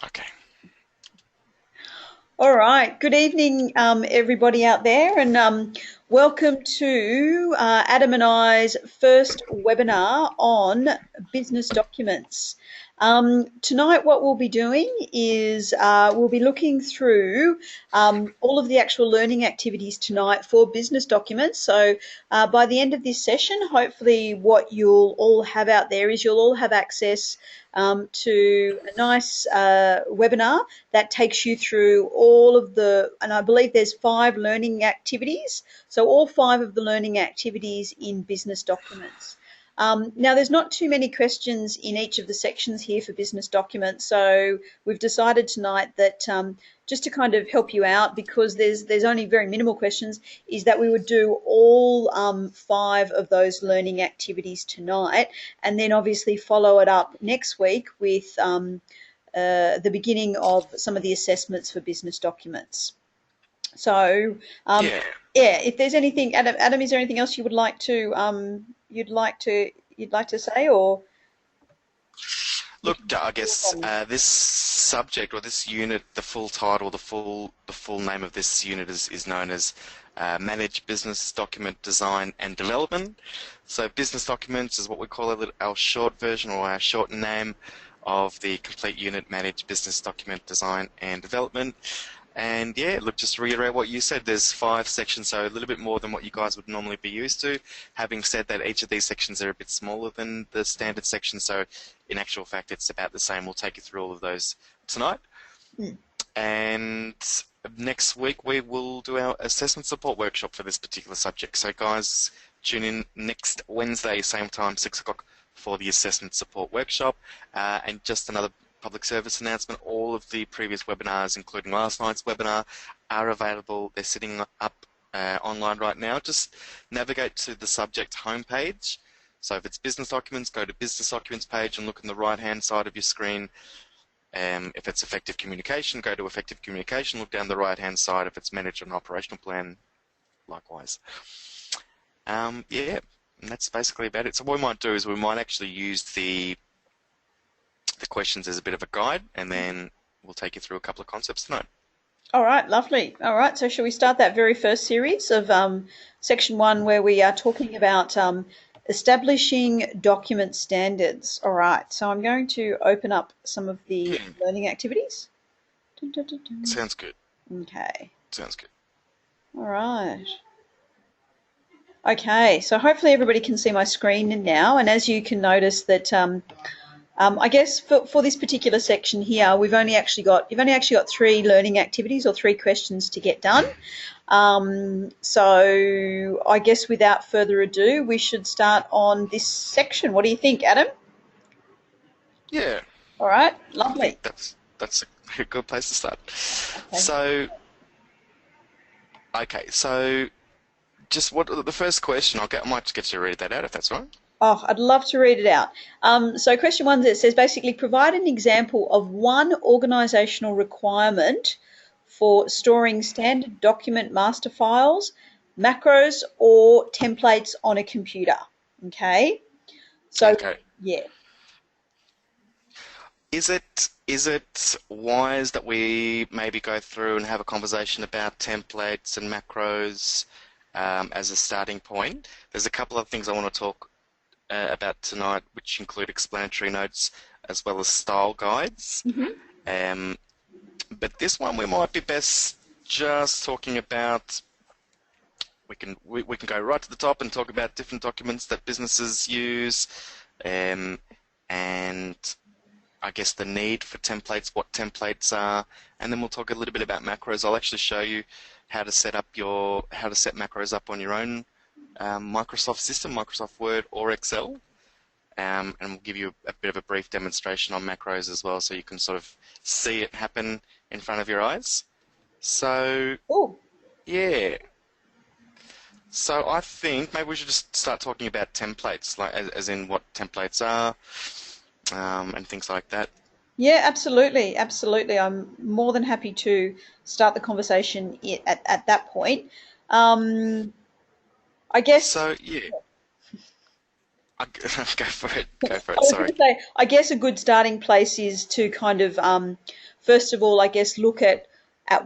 Okay. All right. Good evening, everybody out there, and welcome to Adam and I's first webinar on business documents. Tonight, what we'll be doing is we'll be looking through all of the actual learning activities tonight for business documents. So, by the end of this session, hopefully, what you'll all have out there is you'll all have access to a nice webinar that takes you through all of and I believe there's 5 learning activities. So all 5 of the learning activities in business documents. Now, there's not too many questions in each of the sections here for business documents, so we've decided tonight that just to kind of help you out, because there's only very minimal questions, is that we would do all 5 of those learning activities tonight, and then obviously follow it up next week with the beginning of some of the assessments for business documents. So, Yeah. yeah, if there's anything, Adam, is there anything else you would like to you'd like to say, or we Look, can I move guess on? this subject or this unit, the full title, the full name of this unit is known as Manage Business Document Design and Development. So, business documents is what we call our short version or our shortened name of the complete unit, Manage Business Document Design and Development. And yeah, look, just to reiterate what you said, there's 5 sections, so a little bit more than what you guys would normally be used to. Having said that, each of these sections are a bit smaller than the standard section, so in actual fact, it's about the same. We'll take you through all of those tonight. Mm. And next week, we will do our assessment support workshop for this particular subject. So guys, tune in next Wednesday, same time, 6 o'clock, for the assessment support workshop. And just another public service announcement, all of the previous webinars, including last night's webinar, are available. They're sitting up online right now. Just navigate to the subject homepage. So if it's business documents, go to business documents page and look on the right-hand side of your screen. If it's effective communication, go to effective communication, look down the right-hand side. If it's managed and operational plan, likewise. Yeah, and that's basically about it. So what we might do is we might actually use the questions as a bit of a guide, and then we'll take you through a couple of concepts tonight. All right, lovely. All right, so shall we start that very first series of section 1, where we are talking about establishing document standards? All right, so I'm going to open up some of the Hmm, learning activities. Dun, dun, dun, dun. sounds good. Okay. Sounds good. All right. Okay, so hopefully everybody can see my screen now, and as you can notice that I guess for this particular section here, you've only actually got 3 learning activities or 3 questions to get done. So I guess without further ado, we should start on this section. What do you think, Adam? Yeah, All right, I think lovely. that's a good place to start. Okay. So, okay, so just what the first question? I might just get you to read that out if that's all right. Oh, I'd love to read it out. So question 1, that says basically provide an example of one organisational requirement for storing standard document master files, macros, or templates on a computer. Okay. So Okay. yeah. Is it wise that we maybe go through and have a conversation about templates and macros as a starting point? There's a couple of things I want to talk about tonight, which include explanatory notes as well as style guides. Mhm. Um, but this one we might be best just talking about. We can go right to the top and talk about different documents that businesses use, um, and I guess the need for templates, what templates are, and then we'll talk a little bit about macros. I'll actually show you how to set macros up on your own Microsoft system, Microsoft Word or Excel, and we'll give you a bit of a brief demonstration on macros as well, so you can sort of see it happen in front of your eyes. So Oh, yeah, so I think maybe we should just start talking about templates, like as in what templates are, and things like that. yeah, absolutely, absolutely. I'm more than happy to start the conversation at that point. Um, I guess So yeah, Go for it. I Go for it. was going Sorry. to say, I guess a good starting place is to kind of, first of all, I guess look at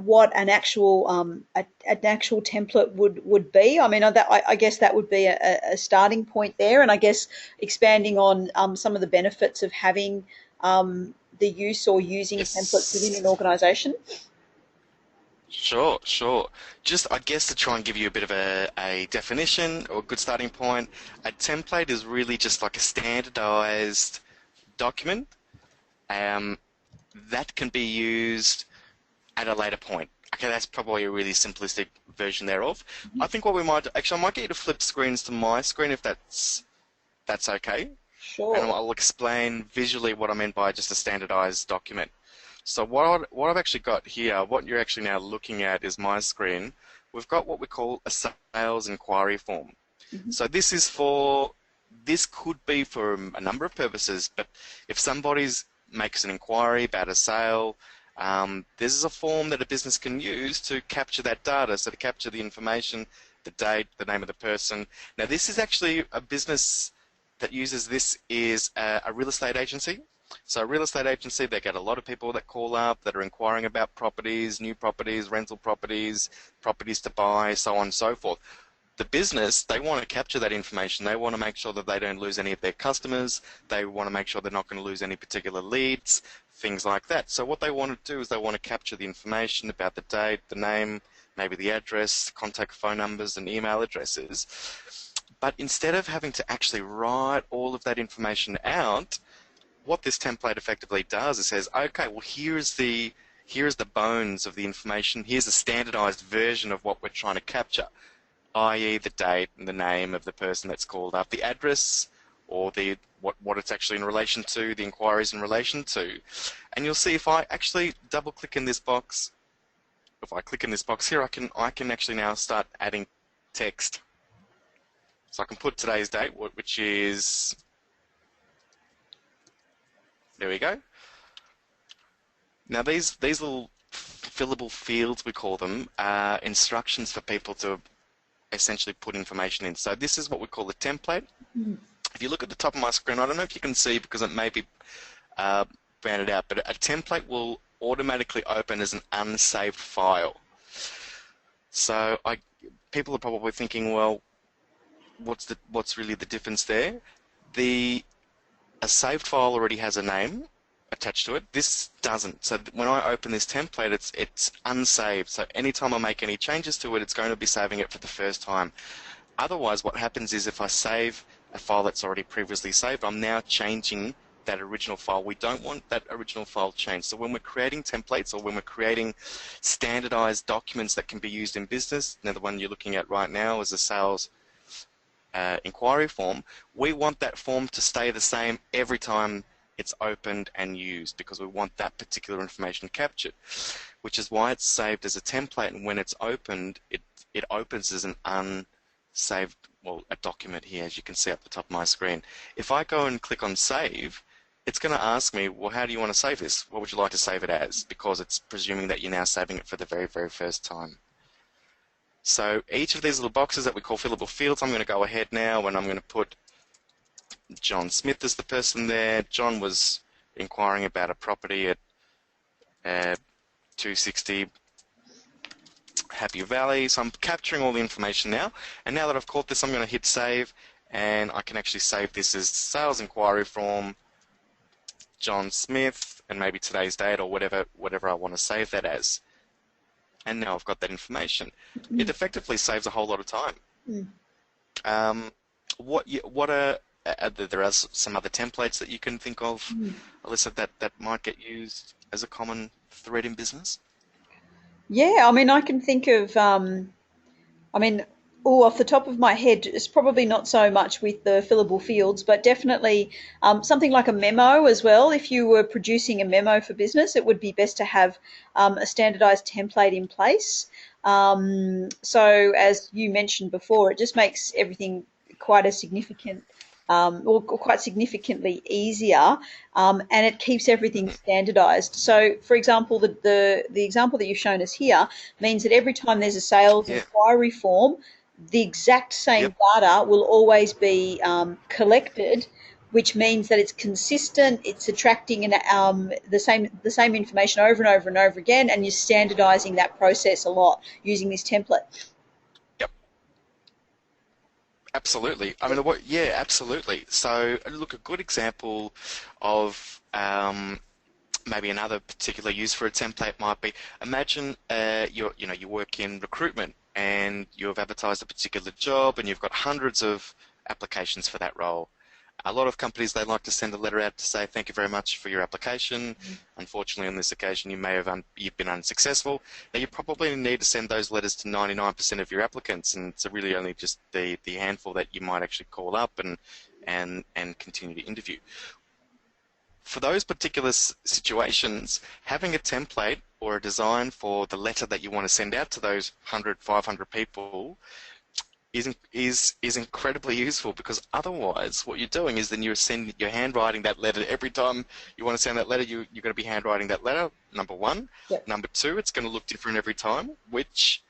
what an actual template would be. I mean, I guess that would be a starting point there, and I guess expanding on some of the benefits of having the use or using templates within an Yes. organisation. Sure, sure. Just, I guess, to try and give you a bit of a definition or a good starting point, a template is really just like a standardized document um, that can be used at a later point. Okay, that's probably a really simplistic version thereof. I think what we might actually, I might get you to flip screens to my screen if that's okay, and Sure. I'll explain visually what I mean by just a standardized document. So what I've actually got here, what you're actually now looking at is my screen. We've got what we call a sales inquiry form. Mhm. So this could be for a number of purposes, but if somebody makes an inquiry about a sale, this is a form that a business can use to capture that data, so to capture the information, the date, the name of the person. Now, this is actually a business that uses this is a real estate agency. So a real estate agency, they get a lot of people that call up that are inquiring about properties, new properties, rental properties, properties to buy, so on and so forth. The business, they want to capture that information. They want to make sure that they don't lose any of their customers. They want to make sure they're not going to lose any particular leads, things like that. So what they want to do is they want to capture the information about the date, the name, maybe the address, contact phone numbers and email addresses. But instead of having to actually write all of that information out, what this template effectively does is says, okay, well here's the bones of the information. Here's a standardized version of what we're trying to capture, i.e. the date and the name of the person that's called up, the address, or the what it's actually in relation to, the inquiries in relation to. And you'll see if I actually double click in this box, if I click in this box here, I can actually now start adding text. So I can put today's date, which is, there we go. Now these little fillable fields, we call them, are instructions for people to essentially put information in. So this is what we call a template. Mhm. If you look at the top of my screen, I don't know if you can see because it may be uh, branded out, but a template will automatically open as an unsaved file. So people are probably thinking, well, what's really the difference there? A saved file already has a name attached to it. This doesn't. So when I open this template, it's unsaved. So anytime I make any changes to it, it's going to be saving it for the first time. Otherwise, what happens is if I save a file that's already previously saved, I'm now changing that original file. We don't want that original file changed. So when we're creating templates or when we're creating standardized documents that can be used in business, now the one you're looking at right now is a sales inquiry form, we want that form to stay the same every time it's opened and used because we want that particular information captured, which is why it's saved as a template, and when it's opened, it opens as an unsaved, well, a document here, as you can see at the top of my screen. If I go and click on save, it's going to ask me, well, how do you want to save this? What would you like to save it as? Because it's presuming that you're now saving it for the very, very first time. So each of these little boxes that we call fillable fields, I'm going to go ahead now and I'm going to put John Smith as the person there. John was inquiring about a property at 260 Happy Valley. So I'm capturing all the information now. And now that I've caught this, I'm going to hit save, and I can actually save this as sales inquiry form John Smith and maybe today's date or whatever I want to save that as. And now I've got that information. It effectively saves a whole lot of time. Mm. What are there are some other templates that you can think of, Mm. Alyssa, that might get used as a common thread in business? Yeah, I mean, I can think of, I mean, oh, off the top of my head, it's probably not so much with the fillable fields, but definitely something like a memo as well. If you were producing a memo for business, it would be best to have a standardized template in place. So, as you mentioned before, it just makes everything quite a significant or quite significantly easier, and it keeps everything Mhm. standardized. So, for example, the example that you've shown us here means that every time there's a sales Yeah. inquiry form, the exact same Yep. data will always be collected, which means that it's consistent. It's attracting the same information over and over and over again, and you're standardising that process a lot using this template. Yep. Absolutely. I mean, what? Yeah, absolutely. So, look, a good example of maybe another particular use for a template might be, imagine you work in recruitment and you've advertised a particular job and you've got hundreds of applications for that role. A lot of companies, they like to send a letter out to say thank you very much for your application. Unfortunately, on this occasion, you've been unsuccessful. Now, you probably need to send those letters to 99% of your applicants, and it's really only just the handful that you might actually call up and continue to interview. For those particular situations, having a template or a design for the letter that you want to send out to those 100, 500 people is incredibly useful, because otherwise what you're doing is then you're handwriting that letter every time you want to send that letter. You're going to be handwriting that letter, number one. Yep. Number two, it's going to look different every time, which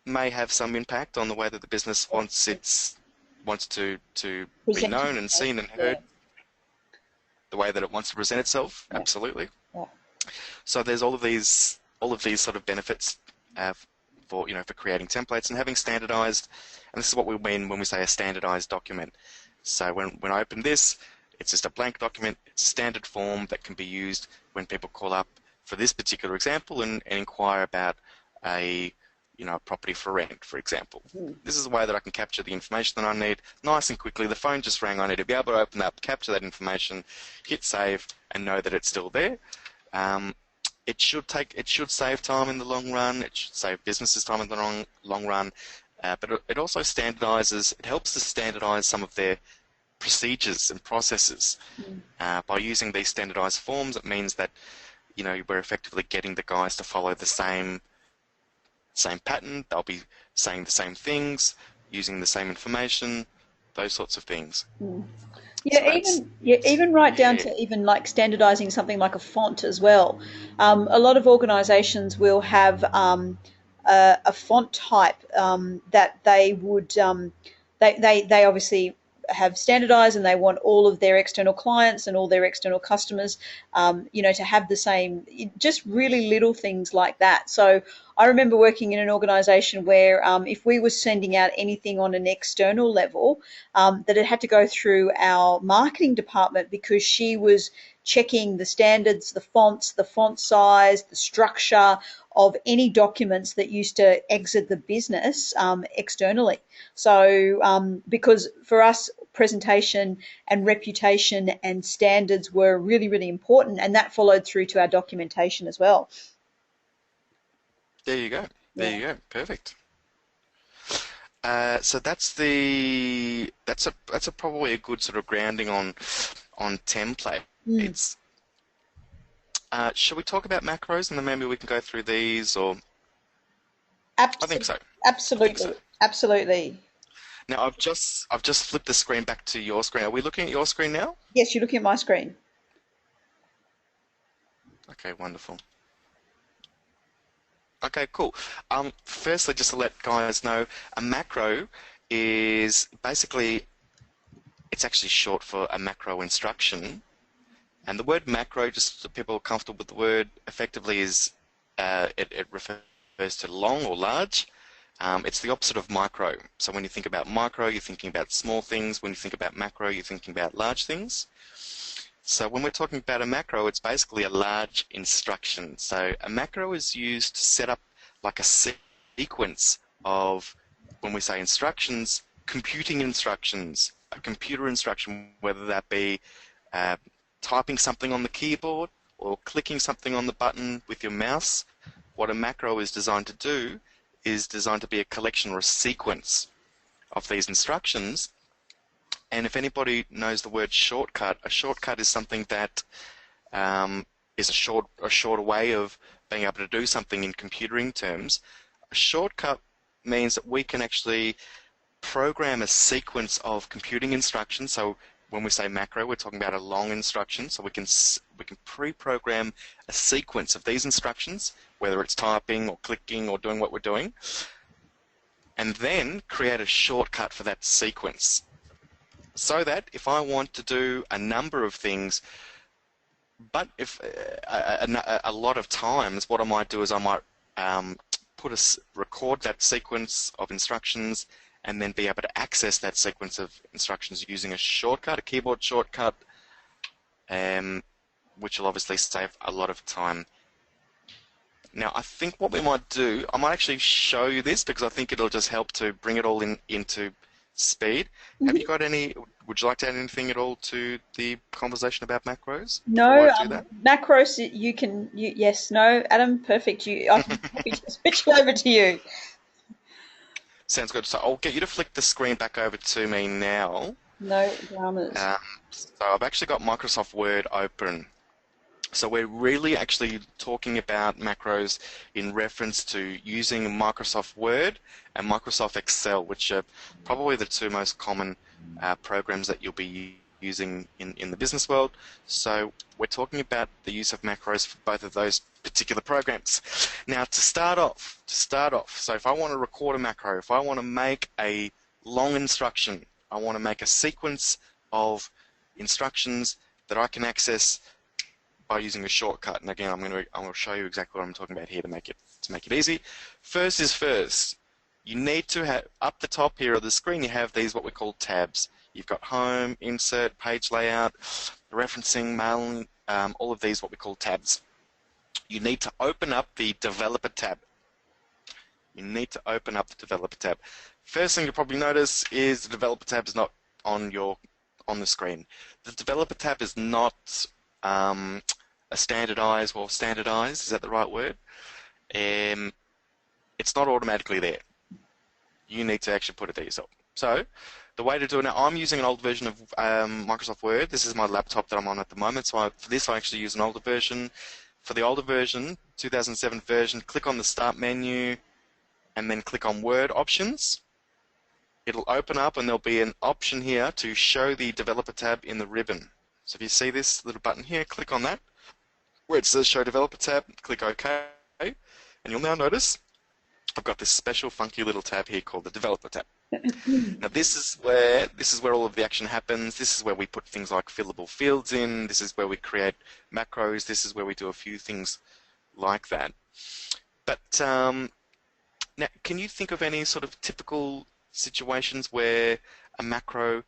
may have some impact on the way that the business wants to be Presenting. known and seen and Yeah. heard, the way that it wants to present itself. Yeah. Absolutely. Yeah. So there's all of these sort of benefits for creating templates and having standardized, and this is what we mean when we say a standardized document. So when I open this, it's just a blank document. It's a standard form that can be used when people call up for this particular example and inquire about a property for rent, for example. This is a way that I can capture the information that I need nice and quickly. The phone just rang. I need to be able to open up, capture that information, hit save, and know that it's still there. It should save time in the long run. It should save businesses time in the long run. But it also standardizes. It helps to standardize some of their procedures and processes. By using these standardized forms, it means that we're effectively getting the guys to follow the same pattern. They'll be saying the same things, using the same information, those sorts of things. So Yeah, even right down yeah, to even like standardizing something like a font as well. A lot of organizations will have a font type that they would they obviously have standardized, and they want all of their external clients and all their external customers to have the same, just really little things like that. So I remember working in an organization where if we were sending out anything on an external level, that it had to go through our marketing department, because she was checking the standards, the fonts, the font size, the structure of any documents that used to exit the business externally. So because for us, presentation and reputation and standards were really, really important, and that followed through to our documentation as well. there you go. There Yeah. you go. Perfect. So that's a probably a good sort of grounding on Mm. templates. Shall we talk about macros and then maybe we can go through these? Or I think Abso- so. I think so. Absolutely. Absolutely. Now I've just flipped the screen back to your screen. Are we looking at your screen now? Yes, you're looking at my screen. Okay, wonderful. Okay, cool. Firstly, just to let guys know, a macro is basically, it's actually short for a macro instruction. And the word macro, just so people are comfortable with the word, effectively it refers to long or large. It's the opposite of micro. So when you think about micro, you're thinking about small things. When you think about macro, you're thinking about large things. So when we're talking about a macro, it's basically a large instruction. So a macro is used to set up like a sequence of, when we say instructions, computing instructions, a computer instruction, whether that be uh, typing something on the keyboard or clicking something on the button with your mouse. What a macro is designed to do is designed to be a collection or a sequence of these instructions. And if anybody knows the word shortcut, a shortcut is something that is a shorter way of being able to do something in computering terms. A shortcut means that we can actually program a sequence of computing instructions. So when we say macro, we're talking about a long instruction. So we can pre-program a sequence of these instructions, whether it's typing or clicking or doing what we're doing. and then create a shortcut for that sequence. So that if I want to do a number of things, but if a lot of times what I might do is I might um, record that sequence of instructions and then be able to access that sequence of instructions using a shortcut, a keyboard shortcut, which will obviously save a lot of time. Now, I think what we might do, I might actually show you this because I think it'll just help to bring it all into speed. Have you got would you like to add anything at all to the conversation about macros before No, I do that? macros, yes, no, Adam, perfect. I can happy to switch it over to you. Sounds good. So I'll get you to flick the screen back over to me now. No dramas. So I've actually got Microsoft Word open. So we're really actually talking about macros in reference to using Microsoft Word and Microsoft Excel, which are probably the two most common programs that you'll be using in the business world. So we're talking about the use of macros for both of those particular programs. Now to start off, so if I want to record a macro, if I want to make a long instruction, I want to make a sequence of instructions that I can access by using a shortcut. And again, I'm going to show you exactly what I'm talking about here to make it easy. First is first. You need to have up the top here of the screen. You have these what we call tabs. You've got home, insert, page layout, referencing, mailing, all of these what we call tabs. You need to open up the developer tab. You need to open up the developer tab. First thing you'll probably notice is the developer tab is not on the screen. The developer tab is not a standardized, is that the right word? It's not automatically there. You need to actually put it there yourself. So the way to do it now, I'm using an old version of Microsoft Word. This is my laptop that I'm on at the moment. So for this, I actually use an older version. For the older version, 2007 version, click on the Start menu and then click on Word Options. It'll open up and there'll be an option here to show the developer tab in the ribbon. So if you see this little button here, click on that. Where it says Show Developer tab, click OK. And you'll now notice I've got this special funky little tab here called the Developer tab. Now this is where all of the action happens. This is where we put things like fillable fields in. This is where we create macros. This is where we do a few things like that. But now, can you think of any sort of typical situations where a macro,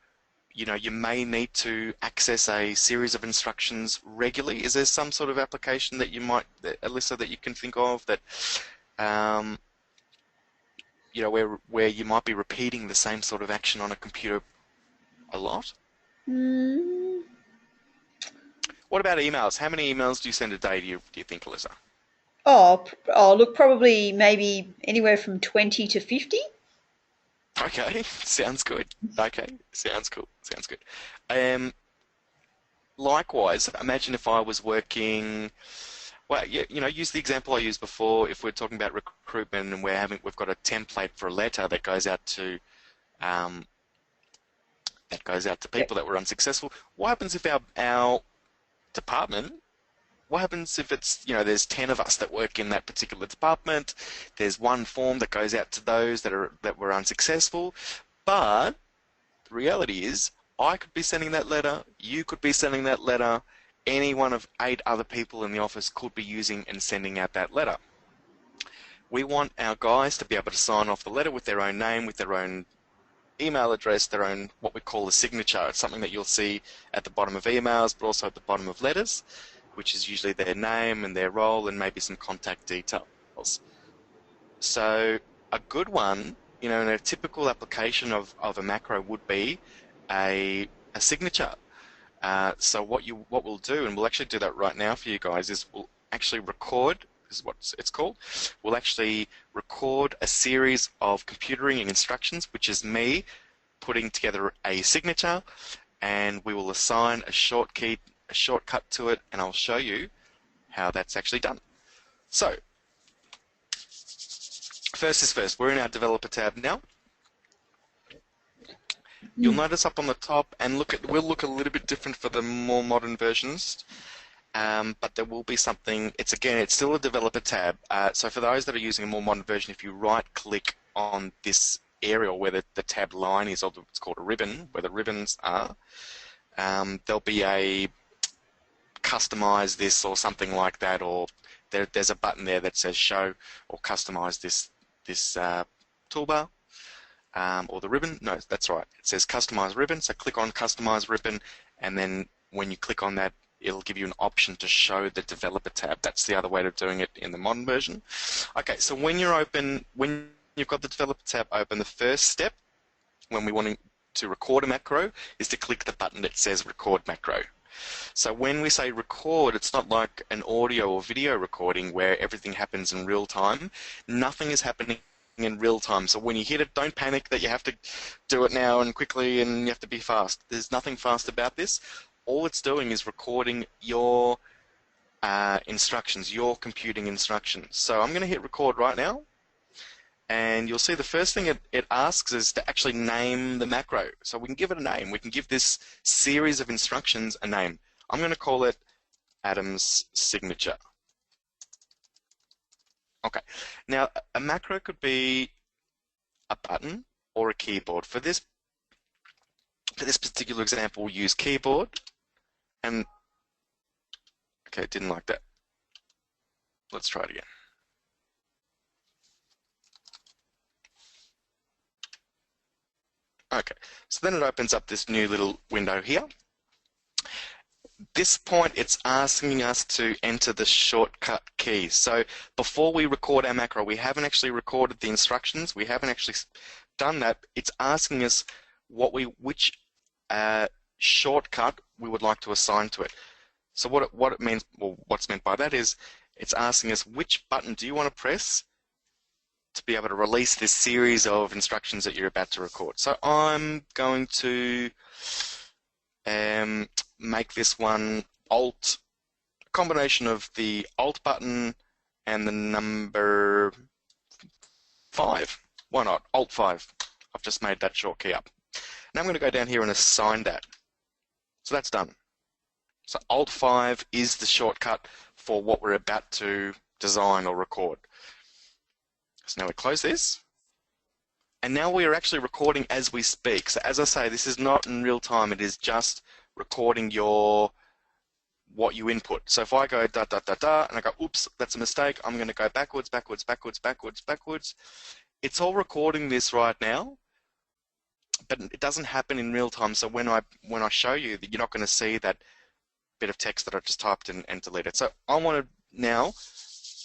you may need to access a series of instructions regularly? Is there some sort of application that you might, Alyssa, that you can think of that, where you might be repeating the same sort of action on a computer a lot? Mm. What about emails? How many emails do you send a day, do you think, Alyssa? Look, probably maybe anywhere from 20 to 50. Okay, sounds good. Okay, sounds cool. Sounds good. Likewise, imagine if I was working. Well, use the example I used before. If we're talking about recruitment and we've got a template for a letter that goes out to people that were unsuccessful. What happens if our department? What happens if it's, there's 10 of us that work in that particular department? There's one form that goes out to those that were unsuccessful, but the reality is I could be sending that letter, you could be sending that letter, any one of 8 other people in the office could be using and sending out that letter. We want our guys to be able to sign off the letter with their own name, with their own email address, their own what we call a signature. It's something that you'll see at the bottom of emails, but also at the bottom of letters, which is usually their name and their role and maybe some contact details. So a good one, in a typical application of a macro would be a signature. So what we'll do, and we'll actually do that right now for you guys, is we'll actually record, this is what it's called, we'll actually record a series of computering and instructions, which is me putting together a signature, and we will assign a shortcut to it, and I'll show you how that's actually done. So, first is first, we're in our developer tab now. You'll notice up on the top, and will look a little bit different for the more modern versions. but there will be something. It's still a developer tab. So for those that are using a more modern version, if you right-click on this area where the tab line is, or it's called a ribbon, where the ribbons are, there'll be a customize this or something like that, or there's a button there that says show or customize this toolbar. Or the ribbon. No, that's right. It says customize ribbon. So click on customize ribbon, and then when you click on that, it'll give you an option to show the developer tab. That's the other way of doing it in the modern version. Okay, so when you've got the developer tab open, the first step when we want to record a macro is to click the button that says record macro. So when we say record, it's not like an audio or video recording where everything happens in real time. Nothing is happening in real time. So when you hit it, don't panic that you have to do it now and quickly and you have to be fast. There's nothing fast about this. All it's doing is recording your instructions, your computing instructions. So I'm going to hit record right now, and you'll see the first thing it asks is to actually name the macro. So we can give it a name. We can give this series of instructions a name. I'm going to call it Adam's signature. Okay, now a macro could be a button or a keyboard. For this particular example, we'll use keyboard. And okay, didn't like that. Let's try it again. Okay, so then it opens up this new little window here. This point, it's asking us to enter the shortcut key. So before we record our macro, we haven't actually recorded the instructions. We haven't actually done that. It's asking us which shortcut we would like to assign to it. So what it means, well, what's meant by that is it's asking us which button do you want to press to be able to release this series of instructions that you're about to record. So I'm going to make this one Alt, a combination of the Alt button and the number 5. Why not? Alt 5. I've just made that short key up. Now I'm going to go down here and assign that. So that's done. So Alt 5 is the shortcut for what we're about to design or record. So now we close this. And now we are actually recording as we speak. So as I say, this is not in real time. It is just recording what you input. So if I go da da da da and I go, oops, that's a mistake, I'm going to go backwards, backwards, backwards, backwards, backwards. It's all recording this right now, but it doesn't happen in real time. So when I show you, you're not going to see that bit of text that I just typed in and deleted. So I want to now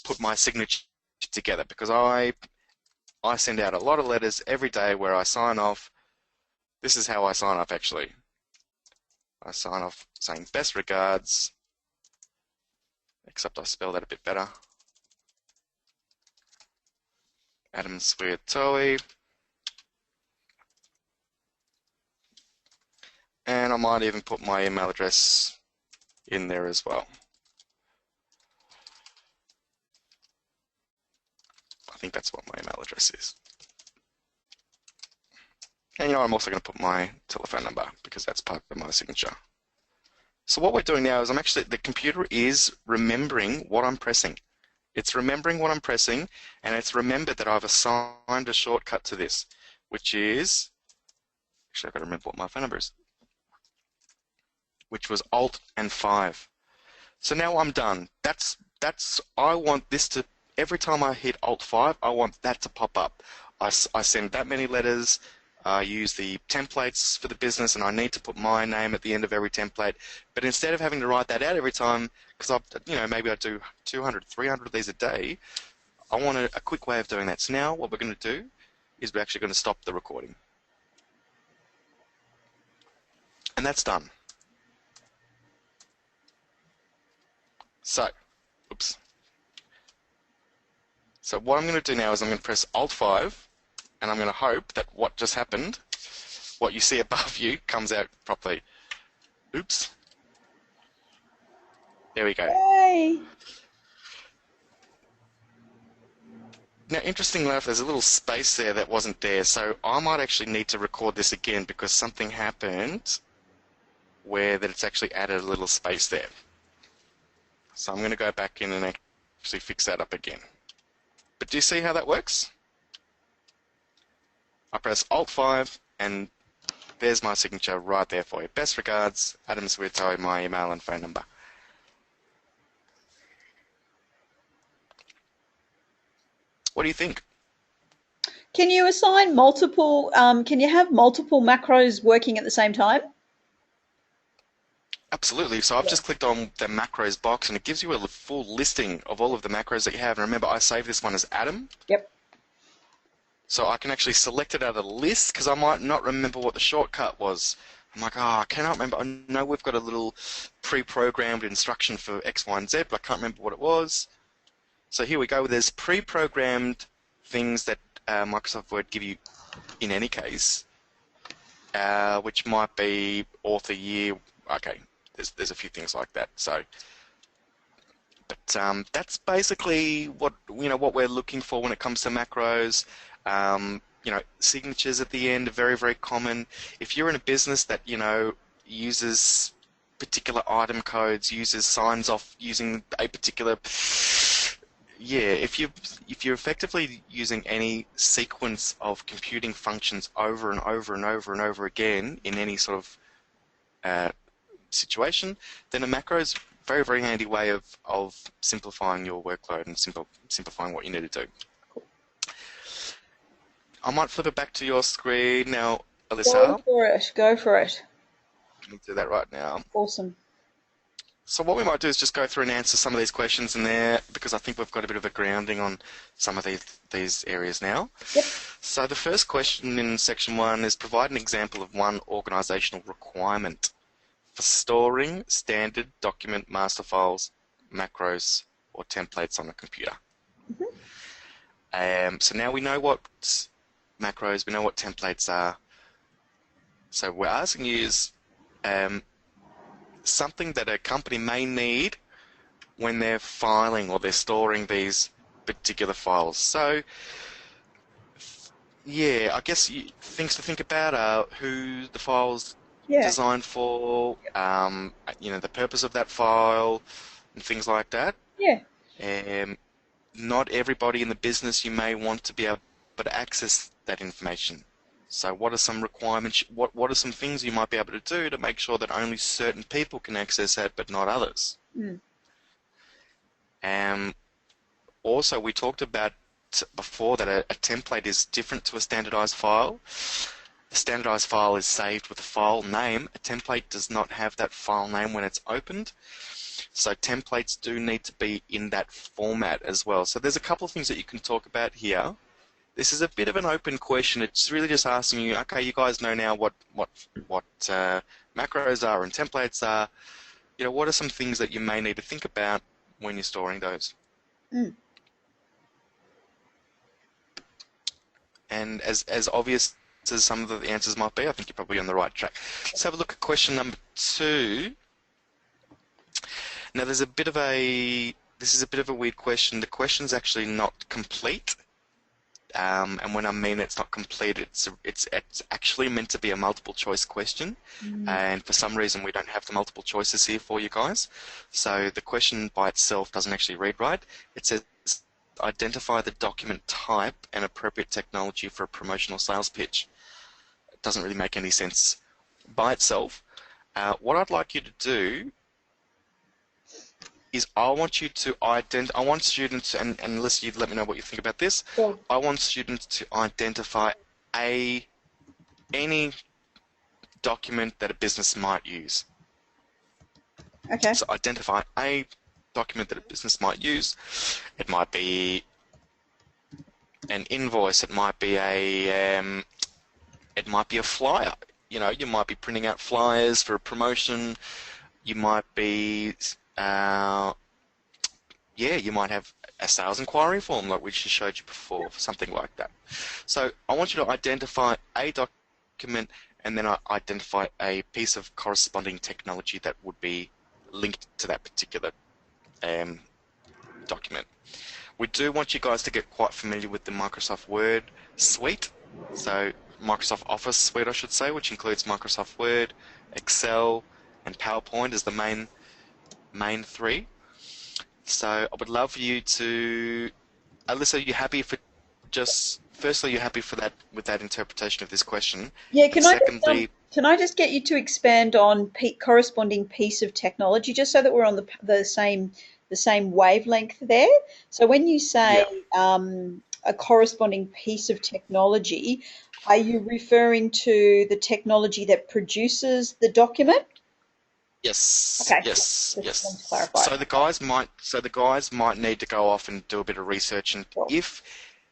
put my signature together because I send out a lot of letters every day where I sign off. This is how I sign off actually. I sign off saying best regards, except I spell that a bit better. Adam Sweetoe. And I might even put my email address in there as well. I think that's what my email address is. And you know, I'm also going to put my telephone number because that's part of my signature. So what we're doing now is the computer is remembering what I'm pressing. It's remembering what I'm pressing, and it's remembered that I've assigned a shortcut to this, which is, actually I've got to remember what my phone number is, which was Alt and 5. So now I'm done. I want this to, every time I hit Alt 5, I want that to pop up. I send that many letters. I use the templates for the business, and I need to put my name at the end of every template. But instead of having to write that out every time, because maybe I do 200, 300 of these a day, I want a quick way of doing that. So now what we're going to do is we're actually going to stop the recording. And that's done. So, oops. So what I'm going to do now is I'm going to press Alt 5, and I'm going to hope that what just happened, what you see above you, comes out properly. Oops. There we go. Yay! Now, interestingly enough, there's a little space there that wasn't there, so I might actually need to record this again because something happened where that it's actually added a little space there. So I'm going to go back in and actually fix that up again. But do you see how that works? I press Alt 5 and there's my signature right there for you. Best regards, Adam Swirto, my email and phone number. What do you think? Can you assign multiple, can you have multiple macros working at the same time? Absolutely. So I've Yeah. just clicked on the macros box and it gives you a full listing of all of the macros that you have. And remember, I saved this one as Adam. Yep. So I can actually select it out of the list because I might not remember what the shortcut was. I'm like, oh, I cannot remember. I know we've got a little pre-programmed instruction for X, Y, and Z, but I can't remember what it was. So here we go. There's pre-programmed things that Microsoft Word give you in any case, which might be author year. Okay, there's a few things like that. So, but that's basically what what we're looking for when it comes to macros. Signatures at the end are very, very common. If you're in a business that uses particular item codes, signs off using a particular if you're effectively using any sequence of computing functions over and over and over and over again in any sort of situation, then a macro is a very, very handy way of simplifying your workload and simplifying what you need to do. I might flip it back to your screen now, Go Alyssa. for it. Go for it. I'll do that right now. Awesome. So what we might do is just go through and answer some of these questions in there because I think we've got a bit of a grounding on some of these areas now. Yep. So the first question in section 1 is provide an example of one organizational requirement for storing standard document master files, macros, or templates on a computer. So now we know what macros, we know what templates are. So we're asking you is something that a company may need when they're filing or they're storing these particular files. So yeah, I guess things to think about are who the file's Yeah. designed for, the purpose of that file, and things like that. Yeah. Not everybody in the business you may want to be able to access that information. So what are some requirements, what are some things you might be able to do to make sure that only certain people can access that but not others? Also, we talked about before that a template is different to a standardized file. A standardized file is saved with a file name. A template does not have that file name when it's opened. So templates do need to be in that format as well. So there's a couple of things that you can talk about here. This is a bit of an open question. It's really just asking you, okay, you guys know now what macros are and templates are. What are some things that you may need to think about when you're storing those? And as obvious as some of the answers might be, I think you're probably on the right track. Let's have a look at question number 2. Now, this is a bit of a weird question. The question's actually not complete. And when I mean it's not complete, it's actually meant to be a multiple choice question, and for some reason we don't have the multiple choices here for you guys. So the question by itself doesn't actually read right. It says identify the document type and appropriate technology for a promotional sales pitch. It doesn't really make any sense by itself. What I'd like you to do is I want students, and unless you let me know what you think about this, Sure. I want students to identify any document that a business might use. Okay. So identify a document that a business might use. It might be an invoice. It might be a flyer. You might be printing out flyers for a promotion. You might be you might have a sales inquiry form like we just showed you before, something like that. So I want you to identify a document and then identify a piece of corresponding technology that would be linked to that particular document. We do want you guys to get quite familiar with the Microsoft Word suite, so Microsoft Office suite I should say, which includes Microsoft Word, Excel and PowerPoint as the main 3. So I would love for you to, Alyssa, are you happy for just, firstly, you're happy for that with that interpretation of this question, Yeah, and um, secondly, can I just get you to expand on corresponding piece of technology, just so that we're on the same wavelength there? So when you say yeah, a corresponding piece of technology, are you referring to the technology that produces the document? yes, Okay, cool. yes, Just wanted to yes. clarify. Okay, So the guys might need to go off and do a bit of research, and cool. if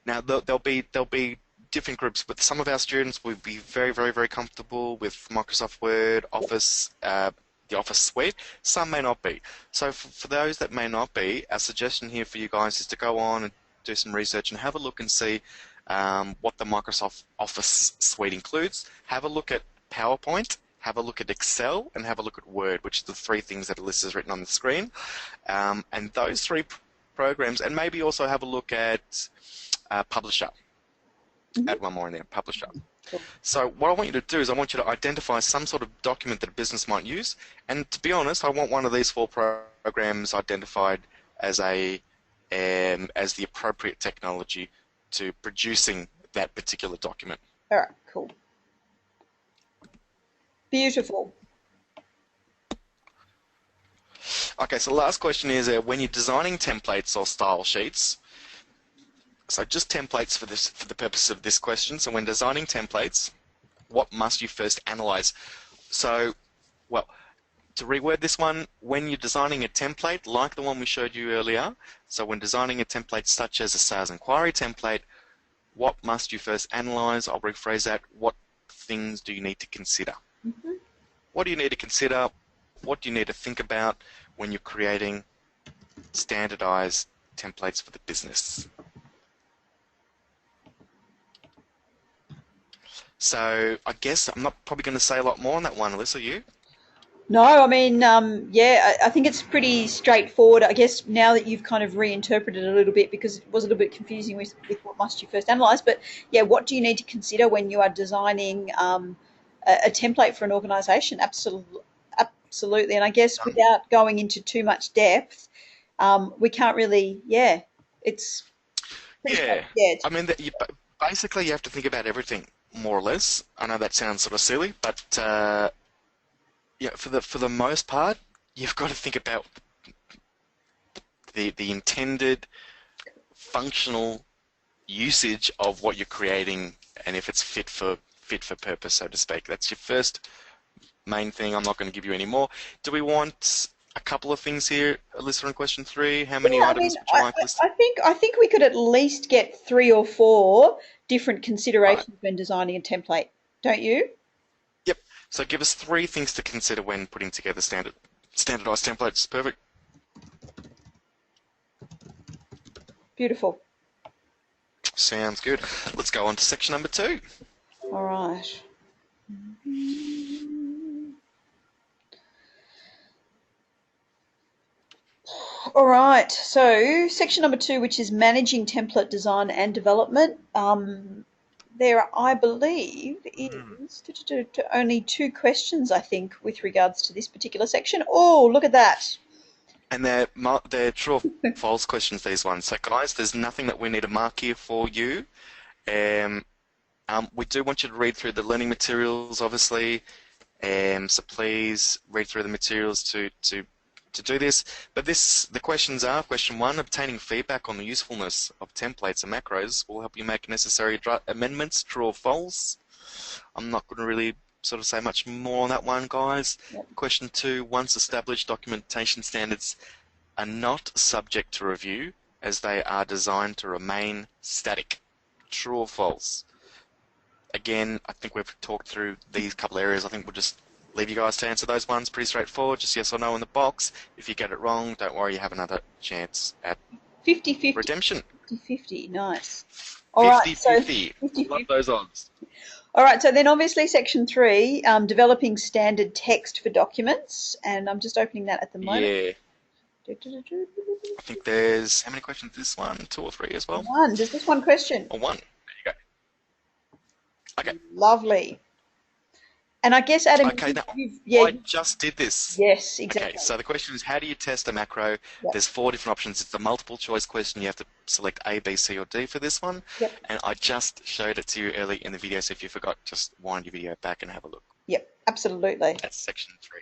now there'll be different groups, but some of our students will be very, very, very comfortable with Microsoft Word, Office, the Office suite. Some may not be. So for those that may not be, our suggestion here for you guys is to go on and do some research and have a look and see what the Microsoft Office suite includes. Have a look at PowerPoint. Have a look at Excel and have a look at Word, which are the three things that Alyssa's written on the screen. And those three programs, and maybe also have a look at Publisher. Hmm. Add one more in there, Publisher. Cool. So what I want you to do is I want you to identify some sort of document that a business might use. And to be honest, I want one of these four programs identified as as the appropriate technology to producing that particular document. All right, cool. Beautiful. Okay, so the last question is when you're designing templates or style sheets, so just templates for this for the purpose of this question. So when designing templates, what must you first analyze? So, well, to reword this one, when you're designing a template like the one we showed you earlier, so when designing a template such as a sales inquiry template, what must you first analyze? I'll rephrase that. What things do you need to consider? Hmm. What do you need to consider? What do you need to think about when you're creating standardized templates for the business? So I guess I'm not probably going to say a lot more on that one, Alyssa, you? No, I mean, yeah, I think it's pretty straightforward. I guess now that you've kind of reinterpreted it a little bit because it was a little bit confusing with what must you first analyze. But yeah, what do you need to consider when you are designing a template for an organization? Absolutely, absolutely. And I guess without going into too much depth, we can't really, yeah, it's pretty straight. Yeah. Yeah, I mean, basically you have to think about everything, more or less. I know that sounds sort of silly, but yeah, for the most part, you've got to think about the intended functional usage of what you're creating and if it's fit for purpose, so to speak. That's your first main thing. I'm not going to give you any more. Do we want a couple of things here, Alyssa, on question three? How many yeah. I mean, items would you like listed? I think we could at least get three or four different Right. considerations when designing a template, don't you? Yep. So give us three things to consider when putting together standardized templates. Perfect. Beautiful. Sounds good. Let's go on to section number two. All right. All right. So, section number two, which is managing template design and development. There, I believe, is only two questions, I think, with regards to this particular section. Oh, look at that. And they're true or false questions, these ones. So guys, there's nothing that we need to mark here for you. Um, we do want you to read through the learning materials, obviously. So please read through the materials to do this. But the questions are, question one, obtaining feedback on the usefulness of templates and macros will help you make necessary amendments, true or false. I'm not going to really sort of say much more on that one, guys. Yep. Question two, once established documentation standards are not subject to review as they are designed to remain static. True or false? Again, I think we've talked through these couple areas. I think we'll just leave you guys to answer those ones. Pretty straightforward, just yes or no in the box. If you get it wrong, don't worry, you have another chance at 50-50. redemption. 50-50. Nice. All right. So, 50-50. Love 50-50. those odds. All right. So then, obviously, section three, developing standard text for documents. And I'm just opening that at the moment. Yeah. I think there's, how many questions is this one? Two or three as well? One. Just this one question. Or one. There you go. Okay. Lovely. And I guess, Adam, Okay, now yeah, I just did this. yes, Okay, exactly. so the question is, how do you test a macro? Yep, There's four different options. It's a multiple choice question. You have to select A, B, C, or D for this one. yep, And I just showed it to you early in the video, so if you forgot, just wind your video back and have a look. yep, absolutely. That's section 3.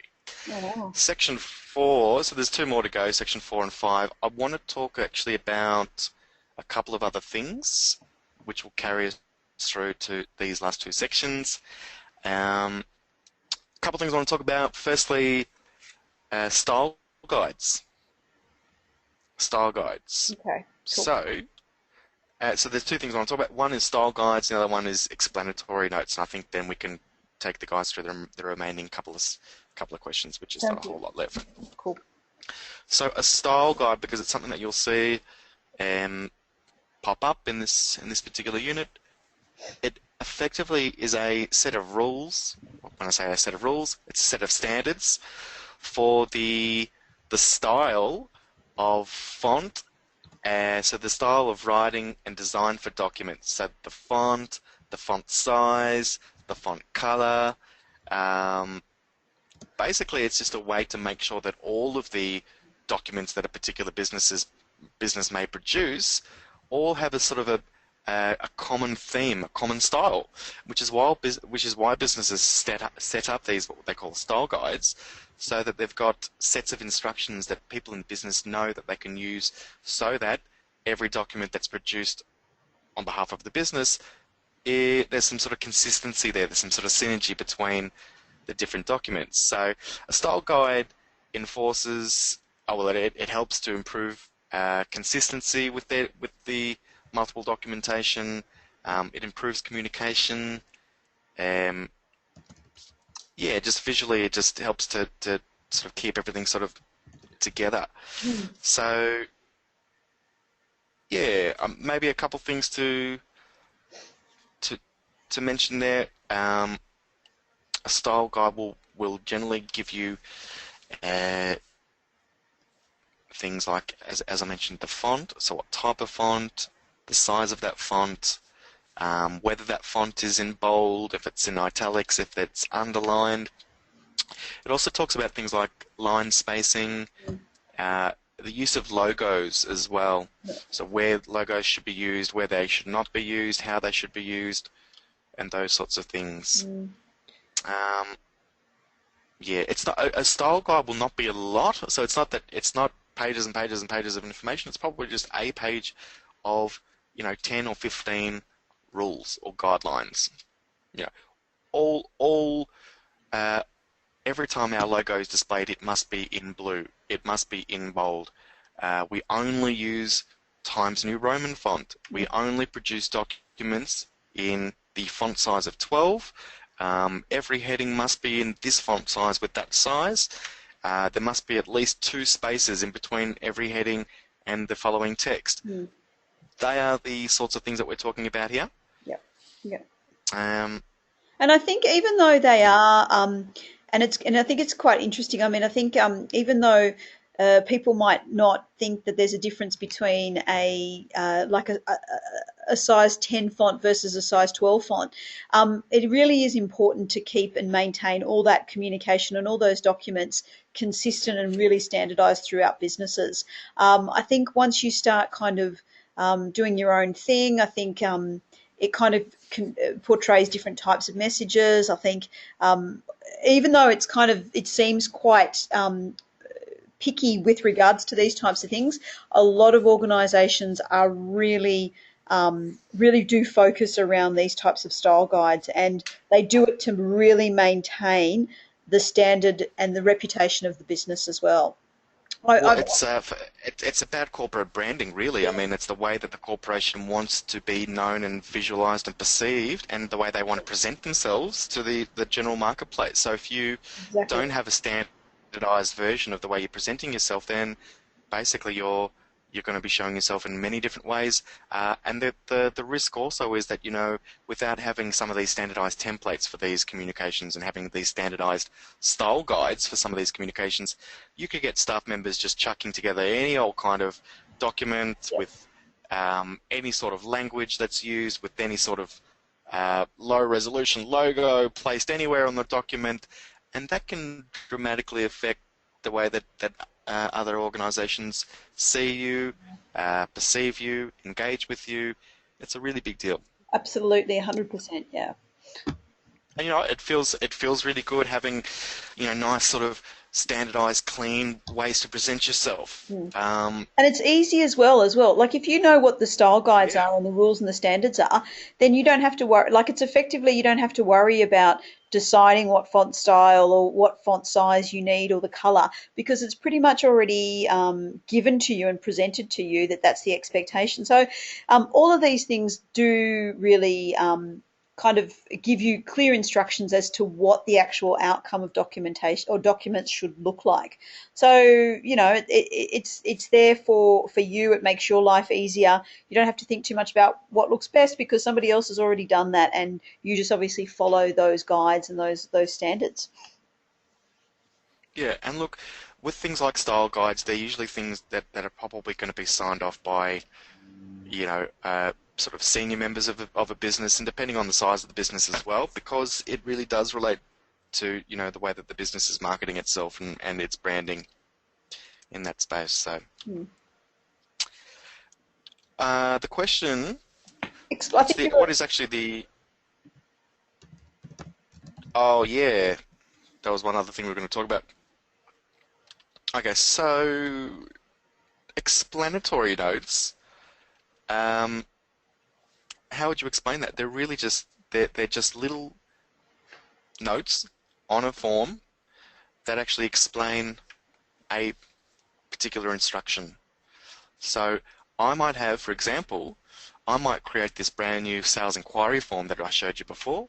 Oh, wow. Section 4, so there's two more to go, section 4 and 5. I want to talk actually about a couple of other things, which will carry us through to these last two sections. A couple of things I want to talk about. Firstly, style guides. Style guides. Okay, cool. So there's two things I want to talk about. One is style guides, the other one is explanatory notes, and I think then we can take the guys through the remaining couple of questions, which is Sounds not a good. whole lot left. Cool. So a style guide, because it's something that you'll see pop up in this particular unit, it effectively is a set of rules. When I say a set of rules, it's a set of standards for the style of font. So the style of writing and design for documents. So the font size, the font color. Basically, it's just a way to make sure that all of the documents that a particular business may produce all have a sort of a common theme, a common style, which is why businesses set up these what they call style guides, so that they've got sets of instructions that people in business know that they can use, so that every document that's produced on behalf of the business, there's some sort of consistency there. There's some sort of synergy between the different documents. So a style guide enforces, it helps to improve consistency with the multiple documentation. It improves communication. Yeah, just visually, it just helps to sort of keep everything sort of together. Mm. So yeah, maybe a couple things to to mention there. A style guide will generally give you uh, things like, as I mentioned, the font. So what type of font, the size of that font, whether that font is in bold, if it's in italics, if it's underlined. It also talks about things like line spacing, the use of logos as well. So where logos should be used, where they should not be used, how they should be used, and those sorts of things. Mm. Yeah, it's not a style guide will not be a lot, so it's not pages and pages and pages of information. It's probably just a page of 10 or 15 rules or guidelines. You know, all every time our logo is displayed, it must be in blue. It must be in bold. We only use Times New Roman font. We only produce documents in the font size of 12. Every heading must be in this font size with that size. There must be at least 2 spaces in between every heading and the following text. Mm. They are the sorts of things that we're talking about here. Yep. Yep. Um, And I think even though they are, and I think it's quite interesting. I mean, I think even though people might not think that there's a difference between a size 10 font versus a size 12 font, it really is important to keep and maintain all that communication and all those documents consistent and really standardized throughout businesses. I think once you start kind of doing your own thing, I think it kind of portrays different types of messages. I think even though it seems quite picky with regards to these types of things, a lot of organisations are really do focus around these types of style guides, and they do it to really maintain the standard and the reputation of the business as well. Well, I, it's about corporate branding, really. I mean, it's the way that the corporation wants to be known and visualized and perceived, and the way they want to present themselves to the general marketplace. So if you exactly. don't have a standardized version of the way you're presenting yourself, then basically you're going to be showing yourself in many different ways. And the risk also is that, without having some of these standardized templates for these communications and having these standardized style guides for some of these communications, you could get staff members just chucking together any old kind of document with any sort of language that's used, with any sort of low resolution logo placed anywhere on the document, and that can dramatically affect the way that other organizations see you, perceive you, engage with you. It's a really big deal. Absolutely, 100%. Yeah. And it feels really good having, nice sort of standardized, clean ways to present yourself. Mm. And it's easy as well. Like if you know what the style guides Yeah. are and the rules and the standards are, then you don't have to worry. Like it's effectively you don't have to worry about deciding what font style or what font size you need or the color because it's pretty much already given to you and presented to you that that's the expectation. So all of these things do really kind of give you clear instructions as to what the actual outcome of documentation or documents should look like. So it's there for you. It makes your life easier. You don't have to think too much about what looks best because somebody else has already done that, and you just obviously follow those guides and those standards. Yeah, and look, with things like style guides, they're usually things that are probably going to be signed off by, sort of senior members of a business, and depending on the size of the business as well, because it really does relate to, the way that the business is marketing itself and its branding in that space. So, Hmm. the question, I think you what is actually the, oh yeah, that was one other thing we were going to talk about. Okay, so explanatory notes. Um, how would you explain that? They're really just they're just little notes on a form that actually explain a particular instruction. So I might have, for example, I might create this brand new sales inquiry form that I showed you before,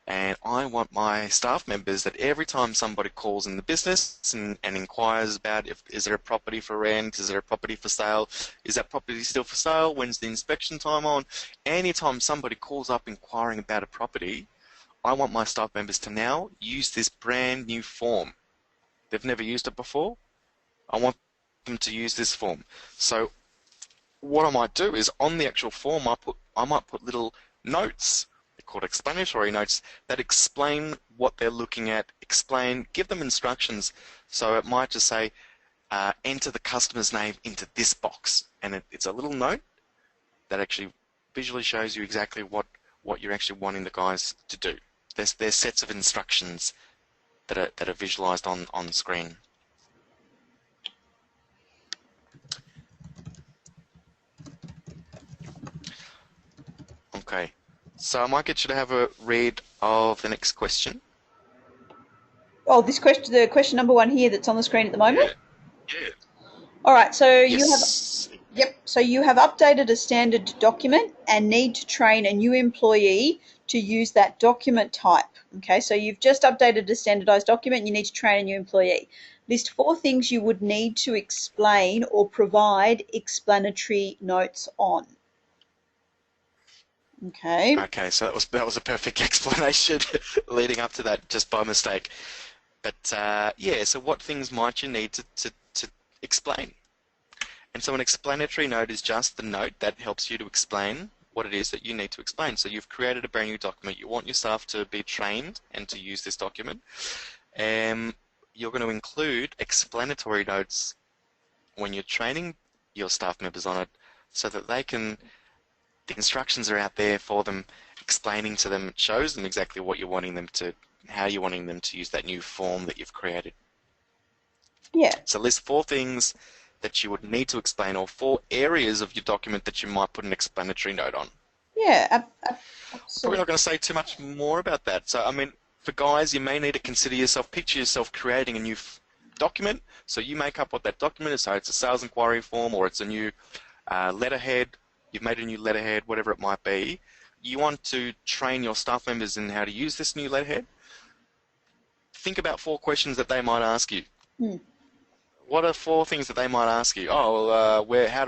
and I want my staff members that every time somebody calls in the business and inquires about if is there a property for rent, is there a property for sale, is that property still for sale, when's the inspection time on, anytime somebody calls up inquiring about a property, I want my staff members to now use this brand new form. They've never used it before. I want them to use this form. So what I might do is on the actual form, I might put little notes, they're called explanatory notes, that explain what they're looking at, give them instructions. So it might just say, enter the customer's name into this box, and it's a little note that actually visually shows you exactly what you're actually wanting the guys to do. There's sets of instructions that are visualized on screen. Okay, so I might get you to have a read of the next question. Oh, this question, the question number one here that's on the screen at the moment. Yeah, yeah. All right, so you have Yes. Yep. So you have updated a standard document and need to train a new employee to use that document type. Okay, so you've just updated a standardized document and you need to train a new employee. List four things you would need to explain or provide explanatory notes on. Okay. Okay, so that was a perfect explanation leading up to that just by mistake. But yeah, so what things might you need to explain? And so an explanatory note is just the note that helps you to explain what it is that you need to explain. So you've created a brand new document. You want your staff to be trained and to use this document. And you're going to include explanatory notes when you're training your staff members on it so that the instructions are out there for them, explaining to them, it shows them exactly what you're wanting them to, how you're wanting them to use that new form that you've created. Yeah. So list four things that you would need to explain, or four areas of your document that you might put an explanatory note on. Yeah. Probably Absolutely. not going to say too much more about that. So, I mean, for guys, you may need to picture yourself creating a new document. So you make up what that document is. So it's a sales inquiry form, or it's a new letterhead. You've made a new letterhead, whatever it might be. You want to train your staff members in how to use this new letterhead. Think about four questions that they might ask you. Hmm. What are four things that they might ask you? Oh, well, how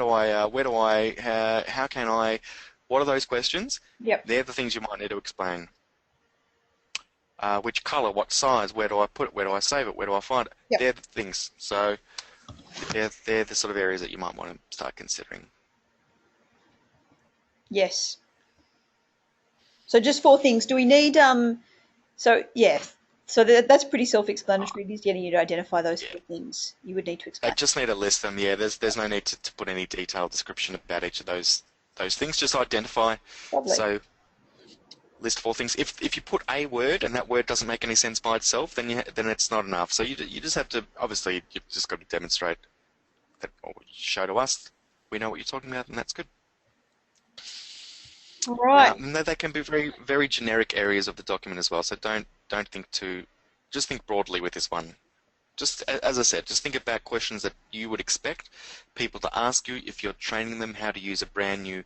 can I, what are those questions? Yep. They're the things you might need to explain. Which color, what size, where do I put it, where do I save it, where do I find it? Yep. They're the things. So they're the sort of areas that you might want to start considering. Yes. So just four things. Do we need so yeah. So that's pretty self-explanatory. It is getting you to identify those Yeah. four things you would need to I explain. just need to list them. Yeah, there's no need to put any detailed description about each of those things. Just identify. Lovely. So list four things. If you put a word and that word doesn't make any sense by itself, then it's not enough. So you just have to, obviously you've just got to demonstrate that, or show to us we know what you're talking about, and that's good. All right. No, they can be very generic areas of the document as well. So don't think too. Just think broadly with this one. Just as I said, just think about questions that you would expect people to ask you if you're training them how to use a brand new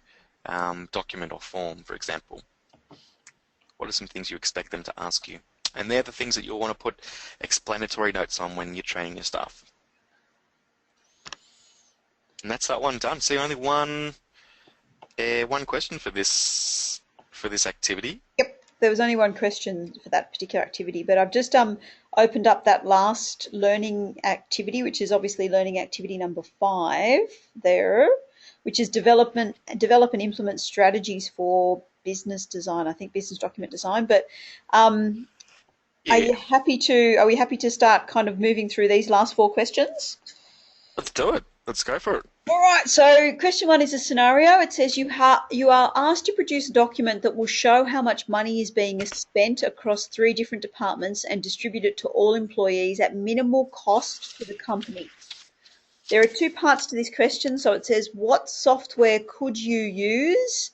document or form, for example. What are some things you expect them to ask you? And they're the things that you'll want to put explanatory notes on when you're training your staff. And that's that one done. See, only one question for this activity. Yep. There was only one question for that particular activity, but I've just opened up that last learning activity, which is obviously learning activity number 5 there, which is develop and implement strategies for business design. I think business document design. But Yeah, are we happy to start kind of moving through these last 4 questions? let's do it. Let's go for it. All right, so question 1 is a scenario. It says you are asked to produce a document that will show how much money is being spent across 3 different departments and distribute it to all employees at minimal cost to the company. There are 2 parts to this question. So it says, what software could you use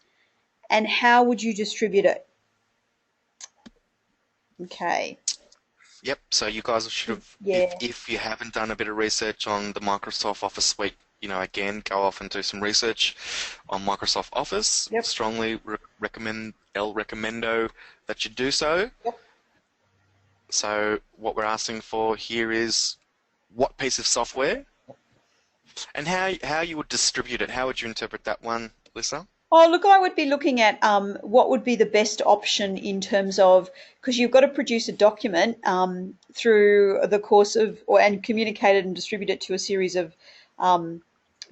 and how would you distribute it? Okay. Yep, so you guys should have, Yeah. if you haven't done a bit of research on the Microsoft Office suite, again, go off and do some research on Microsoft Office. Yep. Strongly recommendo that you do so. Yep. So what we're asking for here is what piece of software and how you would distribute it. How would you interpret that one, Lisa? Oh, look, I would be looking at what would be the best option in terms of, because you've got to produce a document through the course of, and communicate it and distribute it to a series of um,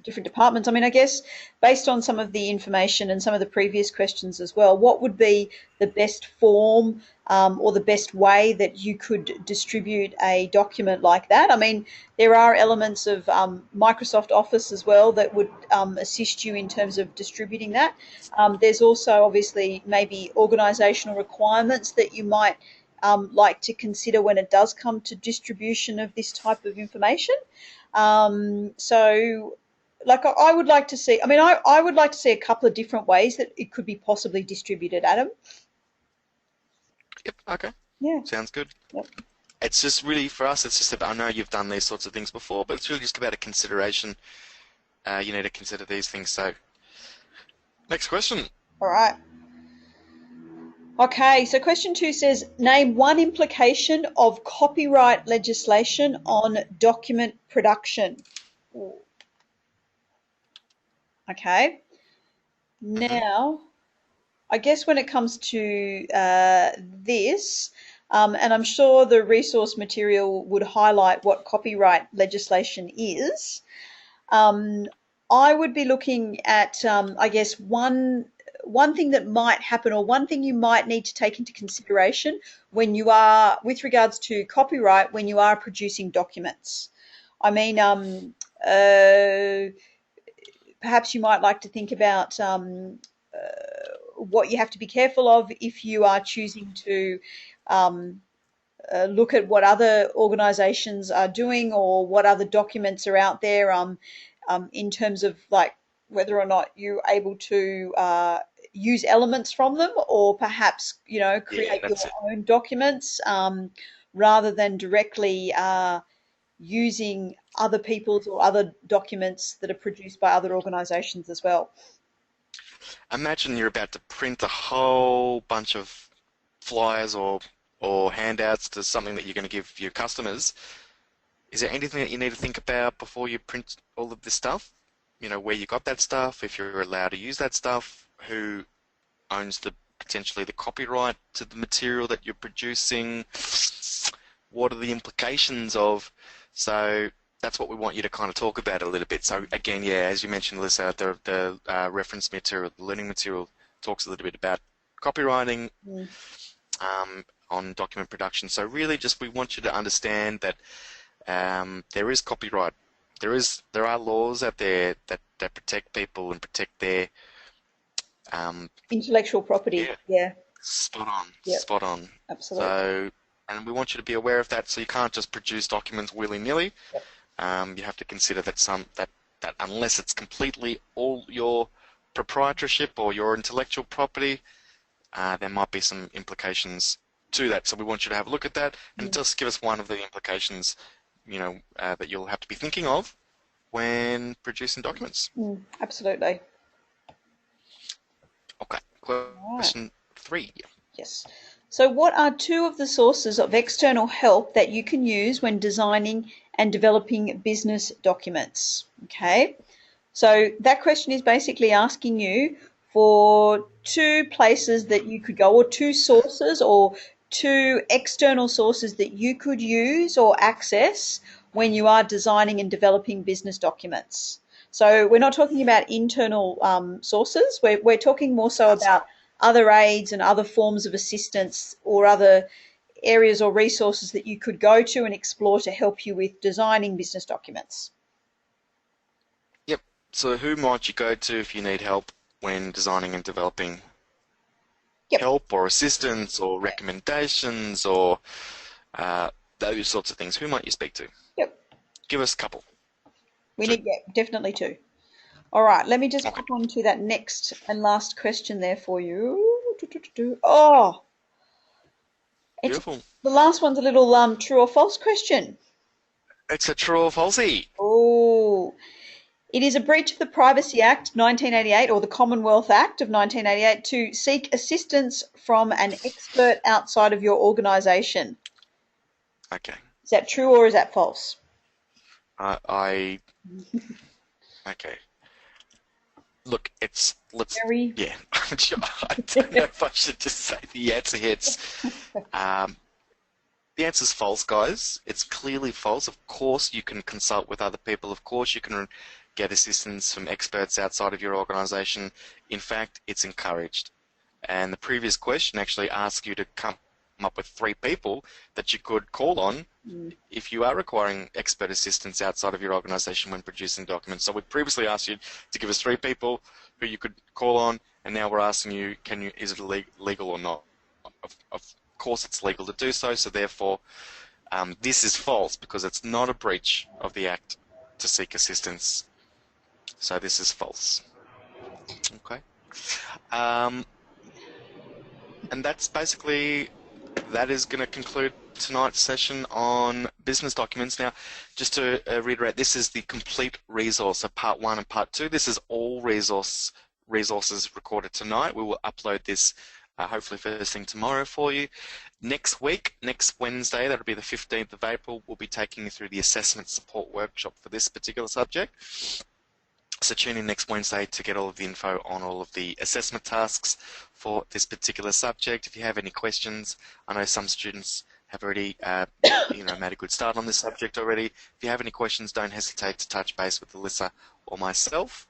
different departments. I mean, I guess based on some of the information and some of the previous questions as well, what would be the best form or the best way that you could distribute a document like that? I mean, there are elements of Microsoft Office as well that would assist you in terms of distributing that. There's also obviously maybe organisational requirements that you might like to consider when it does come to distribution of this type of information. So like I would like to see, I mean, I would like to see a couple of different ways that it could be possibly distributed, Adam. Yep, okay. Yeah. Sounds good. Yep. It's just really, for us, it's just about, I know you've done these sorts of things before, but it's really just about a consideration. You need to consider these things. So, next question. All right. Okay, so question 2 says, name one implication of copyright legislation on document production. Ooh. Okay. hmm Now, I guess when it comes to this, and I'm sure the resource material would highlight what copyright legislation is, I would be looking at, I guess, one thing that might happen, or one thing you might need to take into consideration when you are, with regards to copyright, when you are producing documents. I mean, perhaps you might like to think about what you have to be careful of if you are choosing to um, look at what other organisations are doing or what other documents are out there in terms of like whether or not you're able to use elements from them, or perhaps Yeah, create your that's it. own documents rather than directly using other people's or other documents that are produced by other organisations as well. Imagine you're about to print a whole bunch of flyers or handouts to something that you're going to give your customers. Is there anything that you need to think about before you print all of this stuff? Where you got that stuff, if you're allowed to use that stuff, who owns potentially the copyright to the material that you're producing, what are the implications of, so that's what we want you to kind of talk about a little bit. So again, yeah, as you mentioned, Alyssa, the reference material, the learning material talks a little bit about copywriting, Mm. on document production. So really, just we want you to understand that there is copyright. There are laws out there that protect people and protect their um, Intellectual property. yeah, Yeah. spot on, Yep. spot on. Absolutely. So, and we want you to be aware of that. So you can't just produce documents willy-nilly. Yep. You have to consider that unless it's completely all your proprietorship or your intellectual property, there might be some implications to that. So we want you to have a look at that and Mm. just give us one of the implications, that you'll have to be thinking of when producing documents. Mm. Absolutely. Okay. All right. Question 3. Yes. So, what are two of the sources of external help that you can use when designing and developing business documents? Okay. So, that question is basically asking you for two places that you could go, or two sources, or two external sources that you could use or access when you are designing and developing business documents. So, we're not talking about internal sources, we're talking more so That's about other aids and other forms of assistance or other areas or resources that you could go to and explore to help you with designing business documents. Yep. So who might you go to if you need help when designing and developing Yep. help or assistance or Yeah. recommendations or those sorts of things? Who might you speak to? Yep. Give us a couple. We Two. need, yeah, definitely two. All right, let me just Okay. pop on to that next and last question there for you. Oh, it's Beautiful. the last one's a little true or false question. It's a true or falsy. Oh, it is a breach of the Privacy Act 1988 or the Commonwealth Act of 1988 to seek assistance from an expert outside of your organisation. Okay. Is that true or is that false? I okay. Look, let's Very. yeah. I don't know if I should just say the answer here. Um, the answer's false, guys. It's clearly false. Of course, you can consult with other people. Of course, you can get assistance from experts outside of your organization. In fact, it's encouraged. And the previous question actually asks you to come up with 3 people that you could call on Mm. if you are requiring expert assistance outside of your organization when producing documents. So we previously asked you to give us 3 people who you could call on, and now we're asking you, is it legal or not? Of course it's legal to do so, so therefore this is false because it's not a breach of the Act to seek assistance. So this is false. Okay. Um, and that is going to conclude tonight's session on business documents. Now, just to reiterate, this is the complete resource, so part 1 and part 2. This is all resources recorded tonight. We will upload this hopefully first thing tomorrow for you. Next week, next Wednesday, that'll be the 15th of April, we'll be taking you through the assessment support workshop for this particular subject. So tune in next Wednesday to get all of the info on all of the assessment tasks for this particular subject. If you have any questions, I know some students have already made a good start on this subject already. If you have any questions, don't hesitate to touch base with Alyssa or myself.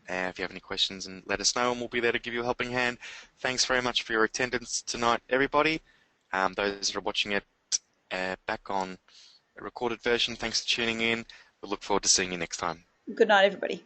If you have any questions, and let us know, and we'll be there to give you a helping hand. Thanks very much for your attendance tonight, everybody. Those that are watching it back on a recorded version, thanks for tuning in. We look forward to seeing you next time. Good night, everybody.